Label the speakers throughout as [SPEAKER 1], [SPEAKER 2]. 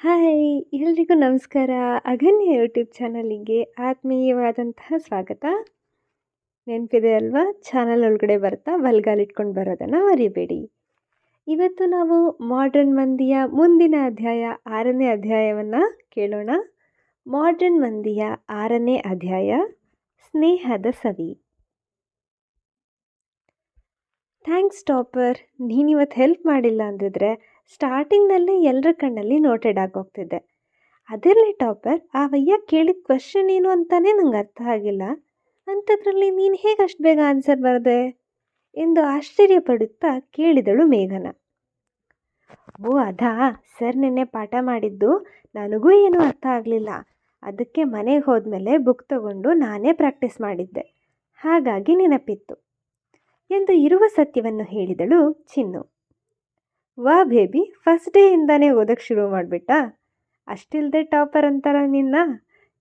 [SPEAKER 1] Hi! ಎಲ್ರಿಗೂ ನಮಸ್ಕಾರ. Aganya YouTube ಚಾನಲಿಗೆ ಆತ್ಮೀಯವಾದಂತಹ ಸ್ವಾಗತ. ನೆನಪಿದೆ ಅಲ್ವಾ? ಚಾನಲ್ ಒಳಗಡೆ ಬರ್ತಾ ಬಲ್ಗಾಲಿಟ್ಕೊಂಡು ಬರೋದನ್ನು ಮರಿಬೇಡಿ. ಇವತ್ತು ನಾವು ಮಾಡರ್ನ್ ಮಂದಿಯ ಮುಂದಿನ ಅಧ್ಯಾಯ 6ನೇ ಅಧ್ಯಾಯವನ್ನು ಕೇಳೋಣ. ಮಾಡರ್ನ್ ಮಂದಿಯ 6ನೇ ಅಧ್ಯಾಯ ಸ್ನೇಹದ ಸವಿ. ಥ್ಯಾಂಕ್ಸ್ ಟಾಪರ್, ನೀನಿವತ್ತು ಹೆಲ್ಪ್ ಮಾಡಿಲ್ಲ ಅಂದಿದ್ರೆ ಸ್ಟಾರ್ಟಿಂಗ್ನಲ್ಲೇ ಎಲ್ಲರ ಕಣ್ಣಲ್ಲಿ ನೋಟೆಡ್ ಆಗೋಗ್ತಿದ್ದೆ. ಅದಿರಲಿ ಟಾಪರ್, ಆ ವಯ್ಯ ಕೇಳಿದ ಕ್ವಶನ್ ಏನು ಅಂತಾನೆ ನಂಗೆ ಅರ್ಥ ಆಗಿಲ್ಲ. ಅಂಥದ್ರಲ್ಲಿ ನೀನು ಹೇಗೆ ಅಷ್ಟು ಬೇಗ ಆನ್ಸರ್ ಬರದೆ ಎಂದು ಆಶ್ಚರ್ಯಪಡುತ್ತಾ ಕೇಳಿದಳು ಮೇಘನ. ಓ ಅದಾ, ಸರ್ ನಿನ್ನೆ ಪಾಠ ಮಾಡಿದ್ದು ನನಗೂ ಏನೂ ಅರ್ಥ ಆಗಲಿಲ್ಲ. ಅದಕ್ಕೆ ಮನೆಗೆ ಹೋದ್ಮೇಲೆ ಬುಕ್ ತಗೊಂಡು ನಾನೇ ಪ್ರಾಕ್ಟೀಸ್ ಮಾಡಿದ್ದೆ, ಹಾಗಾಗಿ ನೆನಪಿತ್ತು ಎಂದು ಇರುವ ಸತ್ಯವನ್ನು ಹೇಳಿದಳು ಚಿನ್ನು. ವಾ ಬೇಬಿ, ಫಸ್ಟ್ ಡೇಯಿಂದಾನೇ ಓದಕ್ಕೆ ಶುರು ಮಾಡಿಬಿಟ್ಟಾ? ಅಷ್ಟಿಲ್ಲದೆ ಟಾಪರ್ ಅಂತಾರ ನಿನ್ನ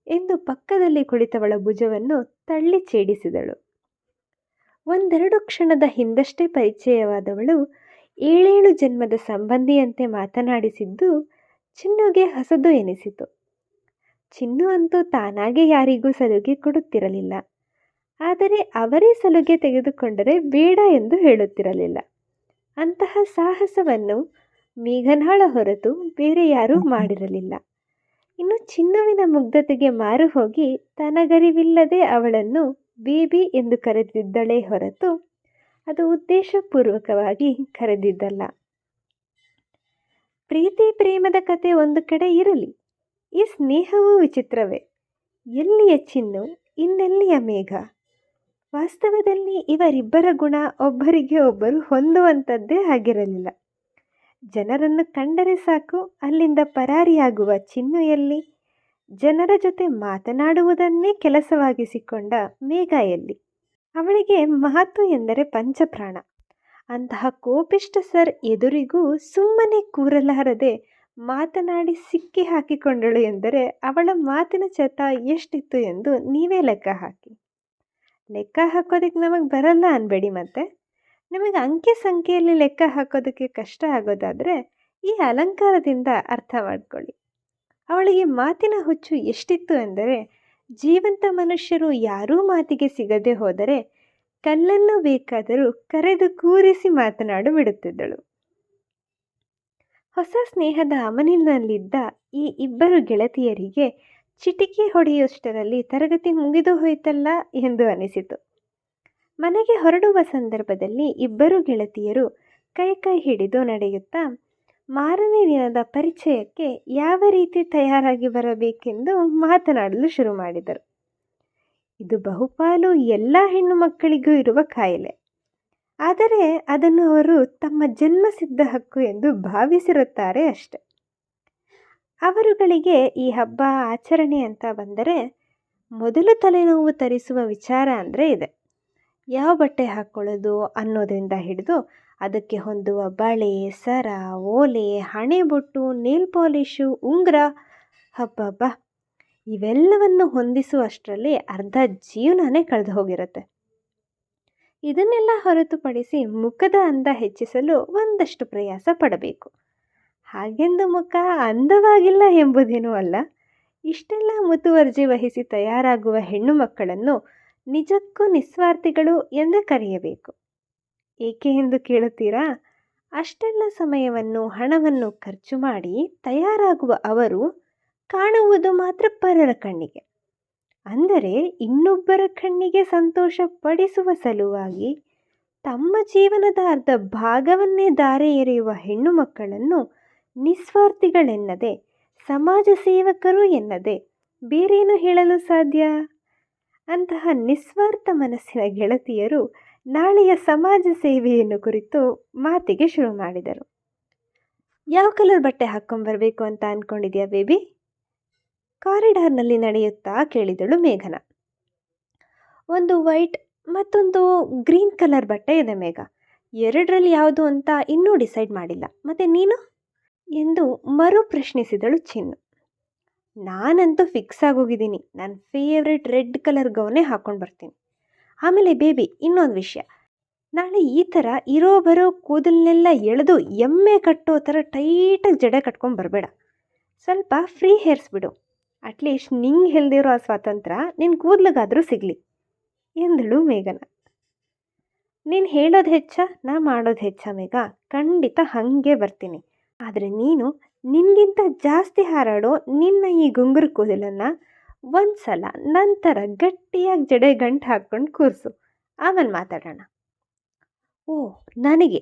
[SPEAKER 1] ಎಂದು ಪಕ್ಕದಲ್ಲಿ ಕುಳಿತವಳ ಭುಜವನ್ನು ತಳ್ಳಿ ಛೇಡಿಸಿದಳು. ಒಂದೆರಡು ಕ್ಷಣದ ಹಿಂದಷ್ಟೇ ಪರಿಚಯವಾದವಳು 7 ಜನ್ಮದ ಸಂಬಂಧಿಯಂತೆ ಮಾತನಾಡಿಸಿದ್ದು ಚಿನ್ನುಗೆ ಹೊಸದು ಎನಿಸಿತು. ಚಿನ್ನು ಅಂತೂ ತಾನಾಗೆ ಯಾರಿಗೂ ಸಲುಗೆ ಕೊಡುತ್ತಿರಲಿಲ್ಲ. ಆದರೆ ಅವರೇ ಸಲುಗೆ ತೆಗೆದುಕೊಂಡರೆ ಬೇಡ ಎಂದು ಹೇಳುತ್ತಿರಲಿಲ್ಲ. ಅಂತಹ ಸಾಹಸವನ್ನು ಮೇಘನಾಳ ಹೊರತು ಬೇರೆ ಯಾರೂ ಮಾಡಿರಲಿಲ್ಲ. ಇನ್ನು ಚಿನ್ನುವಿನ ಮುಗ್ಧತೆಗೆ ಮಾರು ಹೋಗಿ ತನಗರಿವಿಲ್ಲದೆ ಅವಳನ್ನು ಬೇಬಿ ಎಂದು ಕರೆದಿದ್ದಳೇ ಹೊರತು ಅದು ಉದ್ದೇಶಪೂರ್ವಕವಾಗಿ ಕರೆದಿದ್ದಲ್ಲ. ಪ್ರೀತಿ ಪ್ರೇಮದ ಕತೆ ಒಂದು ಕಡೆ ಇರಲಿ, ಈ ಸ್ನೇಹವೂ ವಿಚಿತ್ರವೇ. ಎಲ್ಲಿಯ ಚಿನ್ನು, ಇನ್ನೆಲ್ಲಿಯ ಮೇಘ? ವಾಸ್ತವದಲ್ಲಿ ಇವರಿಬ್ಬರ ಗುಣ ಒಬ್ಬರಿಗೆ ಒಬ್ಬರು ಹೊಂದುವಂಥದ್ದೇ ಆಗಿರಲಿಲ್ಲ. ಜನರನ್ನು ಕಂಡರೆ ಸಾಕು ಅಲ್ಲಿಂದ ಪರಾರಿಯಾಗುವ ಚಿನ್ನು ಎಲ್ಲಿ? ಜನರ ಜೊತೆ ಮಾತನಾಡುವುದನ್ನೇ ಕೆಲಸವಾಗಿಸಿಕೊಂಡ ಮೇಘ ಎಲ್ಲಿ? ಅವಳಿಗೆ ಮಾತು ಎಂದರೆ ಪಂಚಪ್ರಾಣ. ಅಂತಹ ಕೋಪಿಷ್ಟ ಸರ್ ಎದುರಿಗೂ ಸುಮ್ಮನೆ ಕೂರಲಾರದೆ ಮಾತನಾಡಿ ಸಿಕ್ಕಿ ಹಾಕಿಕೊಂಡಳು ಎಂದರೆ ಅವಳ ಮಾತಿನ ಚಟ ಎಷ್ಟಿತ್ತು ಎಂದು ನೀವೇ ಲೆಕ್ಕ ಹಾಕಿ. ಲೆಕ್ಕ ಹಾಕೋದಕ್ಕೆ ನಮಗೆ ಬರಲ್ಲ ಅನ್ಬೇಡಿ. ಮತ್ತೆ ನಿಮಗೆ ಅಂಕೆ ಸಂಖ್ಯೆಯಲ್ಲಿ ಲೆಕ್ಕ ಹಾಕೋದಕ್ಕೆ ಕಷ್ಟ ಆಗೋದಾದರೆ ಈ ಅಲಂಕಾರದಿಂದ ಅರ್ಥ ಮಾಡ್ಕೊಳ್ಳಿ. ಅವಳಿಗೆ ಮಾತಿನ ಹುಚ್ಚು ಎಷ್ಟಿತ್ತು ಎಂದರೆ ಜೀವಂತ ಮನುಷ್ಯರು ಯಾರೂ ಮಾತಿಗೆ ಸಿಗದೆ ಹೋದರೆ ಕಲ್ಲನ್ನು ಬೇಕಾದರೂ ಕರೆದು ಕೂರಿಸಿ ಮಾತನಾಡು ಬಿಡುತ್ತಿದ್ದಳು. ಹೊಸ ಸ್ನೇಹದ ಅಮನಿನಲ್ಲಿದ್ದ ಈ ಇಬ್ಬರು ಗೆಳತಿಯರಿಗೆ ಚಿಟಿಕೆ ಹೊಡೆಯುವಷ್ಟರಲ್ಲಿ ತರಗತಿ ಮುಗಿದು ಹೋಯ್ತಲ್ಲ ಎಂದು ಅನಿಸಿತು. ಮನೆಗೆ ಹೊರಡುವ ಸಂದರ್ಭದಲ್ಲಿ ಇಬ್ಬರು ಗೆಳತಿಯರು ಕೈ ಕೈ ಹಿಡಿದು ನಡೆಯುತ್ತಾ ಮಾರನೇ ದಿನದ ಪರಿಚಯಕ್ಕೆ ಯಾವ ರೀತಿ ತಯಾರಾಗಿ ಬರಬೇಕೆಂದು ಮಾತನಾಡಲು ಶುರು ಮಾಡಿದರು. ಇದು ಬಹುಪಾಲು ಎಲ್ಲ ಹೆಣ್ಣು ಮಕ್ಕಳಿಗೂ ಇರುವ ಕಾಯಿಲೆ. ಆದರೆ ಅದನ್ನು ಅವರು ತಮ್ಮ ಜನ್ಮಸಿದ್ಧ ಹಕ್ಕು ಎಂದು ಭಾವಿಸಿರುತ್ತಾರೆ ಅಷ್ಟೆ. ಅವರುಗಳಿಗೆ ಈ ಹಬ್ಬ ಆಚರಣೆ ಅಂತ ಬಂದರೆ ಮೊದಲು ತಲೆನೋವು ತರಿಸುವ ವಿಚಾರ ಅಂದರೆ ಇದೆ. ಯಾವ ಬಟ್ಟೆ ಹಾಕ್ಕೊಳ್ಳೋದು ಅನ್ನೋದರಿಂದ ಹಿಡಿದು ಅದಕ್ಕೆ ಹೊಂದುವ ಬಳೆ, ಸರ, ಓಲೆ, ಹಣೆಬೊಟ್ಟು, ನೇಲ್ ಪಾಲಿಶು, ಉಂಗುರ, ಹಬ್ಬ ಇವೆಲ್ಲವನ್ನು ಹೊಂದಿಸುವಷ್ಟರಲ್ಲಿ ಅರ್ಧ ಜೀವನನೇ ಕಳೆದು ಹೋಗಿರುತ್ತೆ. ಇದನ್ನೆಲ್ಲ ಹೊರತುಪಡಿಸಿ ಮುಖದ ಅಂದ ಹೆಚ್ಚಿಸಲು ಒಂದಷ್ಟು ಪ್ರಯಾಸ ಪಡಬೇಕು. ಹಾಗೆಂದು ಮುಖ ಅಂದವಾಗಿಲ್ಲ ಎಂಬುದೇನೂ ಅಲ್ಲ. ಇಷ್ಟೆಲ್ಲ ಮುತುವರ್ಜಿ ವಹಿಸಿ ತಯಾರಾಗುವ ಹೆಣ್ಣು ಮಕ್ಕಳನ್ನು ನಿಜಕ್ಕೂ ನಿಸ್ವಾರ್ಥಿಗಳು ಎಂದೇ ಕರೆಯಬೇಕು. ಏಕೆ ಎಂದು ಕೇಳುತ್ತೀರಾ? ಅಷ್ಟೆಲ್ಲ ಸಮಯವನ್ನು ಹಣವನ್ನು ಖರ್ಚು ಮಾಡಿ ತಯಾರಾಗುವ ಅವರು ಕಾಣುವುದು ಮಾತ್ರ ಪರರ ಕಣ್ಣಿಗೆ, ಅಂದರೆ ಇನ್ನೊಬ್ಬರ ಕಣ್ಣಿಗೆ ಸಂತೋಷ ಪಡಿಸುವ ಸಲುವಾಗಿ ತಮ್ಮ ಜೀವನದ ಅರ್ಧ ಭಾಗವನ್ನೇ ದಾರೆ ಎರೆಯುವ ಹೆಣ್ಣು ಮಕ್ಕಳನ್ನು ನಿಸ್ವಾರ್ಥಿಗಳೆನ್ನದೆ, ಸಮಾಜ ಸೇವಕರು ಎನ್ನದೆ ಬೇರೇನು ಹೇಳಲು ಸಾಧ್ಯ? ಅಂತಹ ನಿಸ್ವಾರ್ಥ ಮನಸ್ಸಿನ ಗೆಳತಿಯರು ನಾಳೆಯ ಸಮಾಜ ಸೇವೆಯನ್ನು ಕುರಿತು ಮಾತಿಗೆ ಶುರು ಮಾಡಿದರು. ಯಾವ ಕಲರ್ ಬಟ್ಟೆ ಹಾಕ್ಕೊಂಬರ್ಬೇಕು ಅಂತ ಅಂದ್ಕೊಂಡಿದ್ಯಾ ಬೇಬಿ? ಕಾರಿಡಾರ್ನಲ್ಲಿ ನಡೆಯುತ್ತಾ ಕೇಳಿದಳು ಮೇಘನ. ಒಂದು ವೈಟ್ ಮತ್ತೊಂದು ಗ್ರೀನ್ ಕಲರ್ ಬಟ್ಟೆ ಇದೆ ಮೇಘ. ಎರಡರಲ್ಲಿ ಯಾವುದು ಅಂತ ಇನ್ನೂ ಡಿಸೈಡ್ ಮಾಡಿಲ್ಲ. ಮತ್ತು ನೀನು ಎಂದು ಮರು ಪ್ರಶ್ನಿಸಿದಳು ಚಿನ್ನು. ನಾನಂತೂ ಫಿಕ್ಸ್ ಆಗೋಗಿದ್ದೀನಿ. ನನ್ನ ಫೇವ್ರೆಟ್ ರೆಡ್ ಕಲರ್ ಗೌನೇ ಹಾಕ್ಕೊಂಡು ಬರ್ತೀನಿ. ಆಮೇಲೆ ಬೇಬಿ, ಇನ್ನೊಂದು ವಿಷಯ, ನಾಳೆ ಈ ಥರ ಇರೋ ಬರೋ ಕೂದಲನ್ನೆಲ್ಲ ಎಳೆದು ಎಮ್ಮೆ ಕಟ್ಟೋ ಥರ ಟೈಟಾಗಿ ಜಡೆ ಕಟ್ಕೊಂಡು ಬರಬೇಡ. ಸ್ವಲ್ಪ ಫ್ರೀ ಹೇರ್ಸ್ ಬಿಡು. ಅಟ್ಲೀಸ್ಟ್ ನಿಂಗೆ ಹೇಳ್ದಿರೋ ಆ ಸ್ವಾತಂತ್ರ್ಯ ನಿನ್ನ ಕೂದಲಿಗಾದರೂ ಸಿಗಲಿ ಎಂದಳು ಮೇಘನ. ನೀನು ಹೇಳೋದು ಹೆಚ್ಚ, ನಾ ಮಾಡೋದು ಹೆಚ್ಚ ಮೇಘ? ಖಂಡಿತ ಹಾಗೆ ಬರ್ತೀನಿ. ಆದರೆ ನೀನು ನಿನಗಿಂತ ಜಾಸ್ತಿ ಹಾರಾಡೋ ನಿನ್ನ ಈ ಗುಂಗುರು ಕೂದಲನ್ನು ಒಂದು ಸಲ ನಂತರ ಗಟ್ಟಿಯಾಗಿ ಜಡೆ ಗಂಟು ಹಾಕ್ಕೊಂಡು ಕೂರಿಸು, ಆಮೇಲೆ ಮಾತಾಡೋಣ. ಓ, ನನಗೆ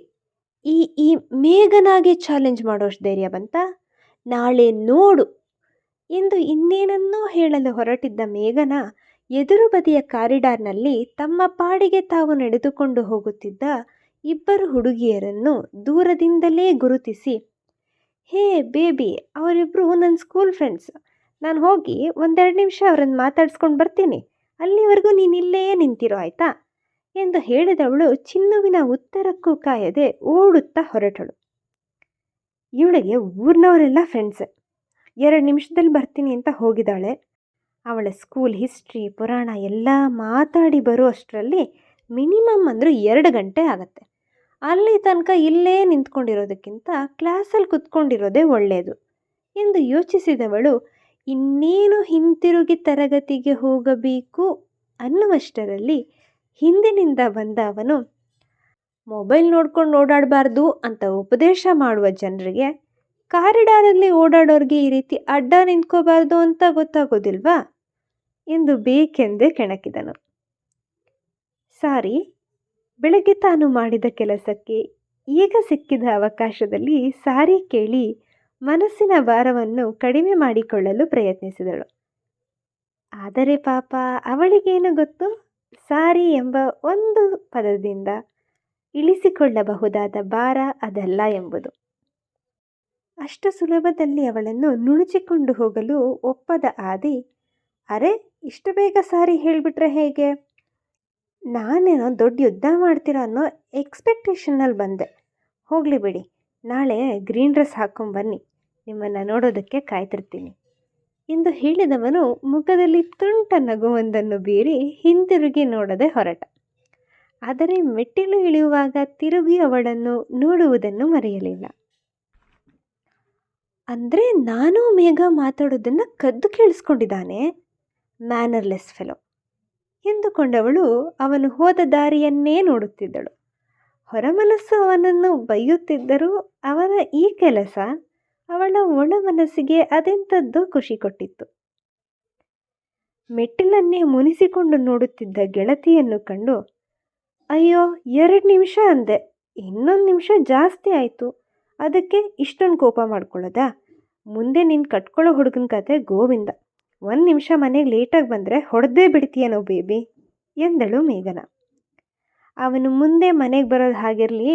[SPEAKER 1] ಈ ಈ ಮೇಘನಾಗೆ ಚಾಲೆಂಜ್ ಮಾಡೋಷ್ಟು ಧೈರ್ಯ ಬಂತ? ನಾಳೆ ನೋಡು ಎಂದು ಇನ್ನೇನನ್ನೋ ಹೇಳಲು ಹೊರಟಿದ್ದ ಮೇಘನ ಎದುರು ಬದಿಯ ಕಾರಿಡಾರ್ನಲ್ಲಿ ತಮ್ಮ ಪಾಡಿಗೆ ತಾವು ನಡೆದುಕೊಂಡು ಹೋಗುತ್ತಿದ್ದ ಇಬ್ಬರು ಹುಡುಗಿಯರನ್ನು ದೂರದಿಂದಲೇ ಗುರುತಿಸಿ, ಹೇ ಬೇಬಿ, ಅವರಿಬ್ಬರು ನನ್ನ ಸ್ಕೂಲ್ ಫ್ರೆಂಡ್ಸ್, ನಾನು ಹೋಗಿ 1-2 ನಿಮಿಷ ಅವರನ್ನು ಮಾತಾಡ್ಸ್ಕೊಂಡು ಬರ್ತೀನಿ, ಅಲ್ಲಿವರೆಗೂ ನೀನಿಲ್ಲೇ ನಿಂತಿರೋ ಆಯಿತಾ ಎಂದು ಹೇಳಿದವಳು ಚಿನ್ನುವಿನ ಉತ್ತರಕ್ಕೂ ಕಾಯದೆ ಓಡುತ್ತಾ ಹೊರಟಳು. ಇವಳಿಗೆ ಊರಿನವರೆಲ್ಲ ಫ್ರೆಂಡ್ಸೆ. 2 ನಿಮಿಷದಲ್ಲಿ ಬರ್ತೀನಿ ಅಂತ ಹೋಗಿದ್ದಾಳೆ. ಅವಳ ಸ್ಕೂಲ್ ಹಿಸ್ಟ್ರಿ ಪುರಾಣ ಎಲ್ಲ ಮಾತಾಡಿ ಬರೋ ಅಷ್ಟರಲ್ಲಿ ಮಿನಿಮಮ್ ಅಂದರೂ 2 ಗಂಟೆ ಆಗತ್ತೆ. ಅಲ್ಲಿ ತನಕ ಇಲ್ಲೇ ನಿಂತ್ಕೊಂಡಿರೋದಕ್ಕಿಂತ ಕ್ಲಾಸಲ್ಲಿ ಕುತ್ಕೊಂಡಿರೋದೇ ಒಳ್ಳೆಯದು ಎಂದು ಯೋಚಿಸಿದವಳು ಇನ್ನೇನು ಹಿಂತಿರುಗಿ ತರಗತಿಗೆ ಹೋಗಬೇಕು ಅನ್ನುವಷ್ಟರಲ್ಲಿ ಹಿಂದಿನಿಂದ ಬಂದ ಅವನು, ಮೊಬೈಲ್ ನೋಡ್ಕೊಂಡು ಓಡಾಡಬಾರ್ದು ಅಂತ ಉಪದೇಶ ಮಾಡುವ ಜನರಿಗೆ ಕಾರಿಡಾರಲ್ಲಿ ಓಡಾಡೋರಿಗೆ ಈ ರೀತಿ ಅಡ್ಡ ನಿಂತ್ಕೋಬಾರ್ದು ಅಂತ ಗೊತ್ತಾಗೋದಿಲ್ವಾ ಎಂದು ಬೇಕೆಂದೇ ಕೆಣಕಿದನು. ಸಾರಿ, ಬೆಳಗ್ಗೆ ತಾನು ಮಾಡಿದ ಕೆಲಸಕ್ಕೆ ಈಗ ಸಿಕ್ಕಿದ ಅವಕಾಶದಲ್ಲಿ ಸಾರಿ ಕೇಳಿ ಮನಸ್ಸಿನ ಭಾರವನ್ನು ಕಡಿಮೆ ಮಾಡಿಕೊಳ್ಳಲು ಪ್ರಯತ್ನಿಸಿದಳು. ಆದರೆ ಪಾಪ ಅವಳಿಗೇನು ಗೊತ್ತು, ಸಾರಿ ಎಂಬ ಒಂದು ಪದದಿಂದ ಇಳಿಸಿಕೊಳ್ಳಬಹುದಾದ ಭಾರ ಅದಲ್ಲ ಎಂಬುದು. ಅಷ್ಟು ಸುಲಭದಲ್ಲಿ ಅವಳನ್ನು ನುಣುಚಿಕೊಂಡು ಹೋಗಲು ಒಪ್ಪದ ಆದಿ, ಅರೆ ಇಷ್ಟು ಬೇಗ ಸಾರಿ ಹೇಳಿಬಿಟ್ರೆ ಹೇಗೆ? ನಾನೇನೋ ದೊಡ್ಡ ಯುದ್ಧ ಮಾಡ್ತೀರ ಅನ್ನೋ ಎಕ್ಸ್ಪೆಕ್ಟೇಷನ್ನಲ್ಲಿ ಬಂದೆ. ಹೋಗಲಿ ಬಿಡಿ, ನಾಳೆ ಗ್ರೀನ್ ಡ್ರೆಸ್ ಹಾಕ್ಕೊಂಬನ್ನಿ, ನಿಮ್ಮನ್ನು ನೋಡೋದಕ್ಕೆ ಕಾಯ್ತಿರ್ತೀನಿ ಎಂದು ಹೇಳಿದವನು ಮುಖದಲ್ಲಿ ತುಂಟ ನಗುವೊಂದನ್ನು ಬೀರಿ ಹಿಂತಿರುಗಿ ನೋಡದೆ ಹೊರಟ. ಆದರೆ ಮೆಟ್ಟಿಲು ಇಳಿಯುವಾಗ ತಿರುಗಿ ಅವಳನ್ನು ನೋಡುವುದನ್ನು ಮರೆಯಲಿಲ್ಲ. ಅಂದರೆ ನಾನು ಮೇಘ ಮಾತಾಡೋದನ್ನು ಕದ್ದು ಕೇಳಿಸ್ಕೊಂಡಿದ್ದಾನೆ, ಮ್ಯಾನರ್ಲೆಸ್ ಫೆಲೋ ಎಂದುಕೊಂಡವಳು ಅವನು ಹೋದ ದಾರಿಯನ್ನೇ ನೋಡುತ್ತಿದ್ದಳು. ಹೊರಮನಸ್ಸು ಅವನನ್ನು ಬೈಯುತ್ತಿದ್ದರೂ ಅವನ ಈ ಕೆಲಸ ಅವಳ ಒಳ ಮನಸ್ಸಿಗೆ ಅದೆಂಥದ್ದೋ ಖುಷಿ ಕೊಟ್ಟಿತ್ತು. ಮೆಟ್ಟಿಲನ್ನೇ ಮುನಿಸಿಕೊಂಡು ನೋಡುತ್ತಿದ್ದ ಗೆಳತಿಯನ್ನು ಕಂಡು, ಅಯ್ಯೋ 2 ನಿಮಿಷ ಅಂದೆ, ಇನ್ನೊಂದು ನಿಮಿಷ ಜಾಸ್ತಿ ಆಯಿತು, ಅದಕ್ಕೆ ಇಷ್ಟೊಂದು ಕೋಪ ಮಾಡ್ಕೊಳ್ಳೋದಾ? ಮುಂದೆ ನೀನು ಕಟ್ಕೊಳ್ಳೋ ಹುಡುಗನ ಕತೆ ಗೋವಿಂದ, 1 ನಿಮಿಷ ಮನೆಗೆ ಲೇಟಾಗಿ ಬಂದರೆ ಹೊಡೆದೇ ಬಿಡ್ತೀಯನೋ ಬೇಬಿ ಎಂದಳು ಮೇಘನ. ಅವನು ಮುಂದೆ ಮನೆಗೆ ಬರೋದು ಹಾಗಿರಲಿ,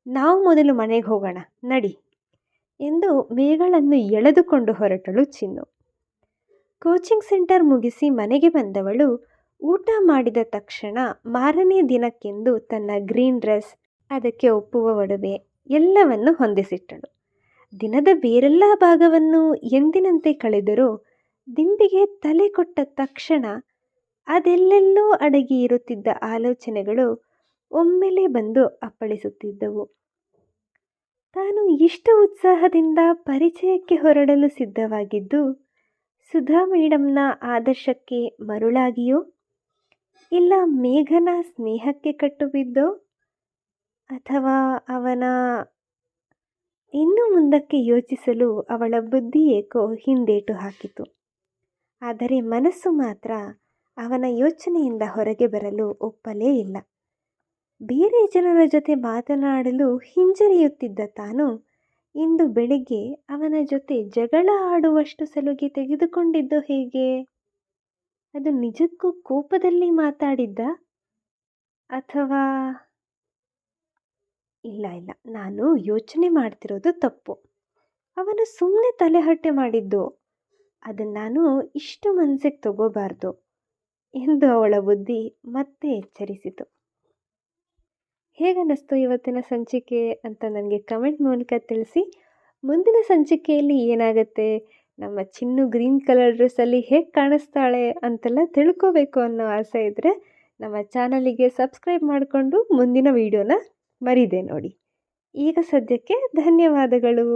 [SPEAKER 1] ನಾವು ಮೊದಲು ಮನೆಗೆ ಹೋಗೋಣ ನಡಿ ಎಂದು ಮೇಘಳನ್ನು ಎಳೆದುಕೊಂಡು ಹೊರಟಳು ಚಿನ್ನು. ಕೋಚಿಂಗ್ ಸೆಂಟರ್ ಮುಗಿಸಿ ಮನೆಗೆ ಬಂದವಳು ಊಟ ಮಾಡಿದ ತಕ್ಷಣ ಮಾರನೇ ದಿನಕ್ಕೆಂದು ತನ್ನ ಗ್ರೀನ್ ಡ್ರೆಸ್, ಅದಕ್ಕೆ ಒಪ್ಪುವ ಒಡವೆ ಎಲ್ಲವನ್ನು ಹೊಂದಿಸಿಟ್ಟಳು. ದಿನದ ಬೇರೆಲ್ಲ ಭಾಗವನ್ನು ಎಂದಿನಂತೆ ಕಳೆದರೂ ದಿಂಬಿಗೆ ತಲೆ ಕೊಟ್ಟ ತಕ್ಷಣ ಅದೆಲ್ಲೆಲ್ಲೋ ಅಡಗಿ ಇರುತ್ತಿದ್ದ ಆಲೋಚನೆಗಳು ಒಮ್ಮೆಲೆ ಬಂದು ಅಪ್ಪಳಿಸುತ್ತಿದ್ದವು. ತಾನು ಇಷ್ಟು ಉತ್ಸಾಹದಿಂದ ಪರಿಚಯಕ್ಕೆ ಹೊರಡಲು ಸಿದ್ಧವಾಗಿದ್ದು ಸುಧಾ ಮೇಡಮ್ನ ಆದರ್ಶಕ್ಕೆ ಮರುಳಾಗಿಯೋ, ಇಲ್ಲ ಮೇಘನ ಸ್ನೇಹಕ್ಕೆ ಕಟ್ಟುಬಿದ್ದೋ, ಅಥವಾ ಅವನ ಇನ್ನು ಮುಂದಕ್ಕೆ ಯೋಚಿಸಲು ಅವಳ ಬುದ್ಧಿ ಏಕೋ ಹಿಂದೇಟು ಹಾಕಿತು. ಆದರೆ ಮನಸ್ಸು ಮಾತ್ರ ಅವನ ಯೋಚನೆಯಿಂದ ಹೊರಗೆ ಬರಲು ಒಪ್ಪಲೇ ಇಲ್ಲ. ಬೇರೆ ಜನರ ಜೊತೆ ಮಾತನಾಡಲು ಹಿಂಜರಿಯುತ್ತಿದ್ದ ತಾನು ಇಂದು ಬೆಳಿಗ್ಗೆ ಅವನ ಜೊತೆ ಜಗಳ ಆಡುವಷ್ಟು ಸಲುಗೆ ತೆಗೆದುಕೊಂಡಿದ್ದು ಹೇಗೆ? ಅದು ನಿಜಕ್ಕೂ ಕೋಪದಲ್ಲಿ ಮಾತಾಡಿದ್ದ, ಅಥವಾ ಇಲ್ಲ, ನಾನು ಯೋಚನೆ ಮಾಡ್ತಿರೋದು ತಪ್ಪು. ಅವನು ಸುಮ್ಮನೆ ತಲೆಹರಟೆ ಮಾಡಿದ್ದು, ಅದನ್ನು ನಾನು ಇಷ್ಟು ಮನಸ್ಸಿಗೆ ತಗೋಬಾರ್ದು ಎಂದು ಅವಳ ಬುದ್ಧಿ ಮತ್ತೆ ಎಚ್ಚರಿಸಿತು. ಹೇಗನ್ನಿಸ್ತು ಇವತ್ತಿನ ಸಂಚಿಕೆ ಅಂತ ನನಗೆ ಕಮೆಂಟ್ ಮೂಲಕ ತಿಳಿಸಿ. ಮುಂದಿನ ಸಂಚಿಕೆಯಲ್ಲಿ ಏನಾಗುತ್ತೆ, ನಮ್ಮ ಚಿನ್ನು ಗ್ರೀನ್ ಕಲರ್ ಡ್ರೆಸ್ಸಲ್ಲಿ ಹೇಗೆ ಕಾಣಿಸ್ತಾಳೆ ಅಂತೆಲ್ಲ ತಿಳ್ಕೋಬೇಕು ಅನ್ನೋ ಆಸೆ ಇದ್ದರೆ ನಮ್ಮ ಚಾನಲಿಗೆ ಸಬ್ಸ್ಕ್ರೈಬ್ ಮಾಡಿಕೊಂಡು ಮುಂದಿನ ವಿಡಿಯೋನ ಮರೀದೆ ನೋಡಿ. ಈಗ ಸದ್ಯಕ್ಕೆ ಧನ್ಯವಾದಗಳು.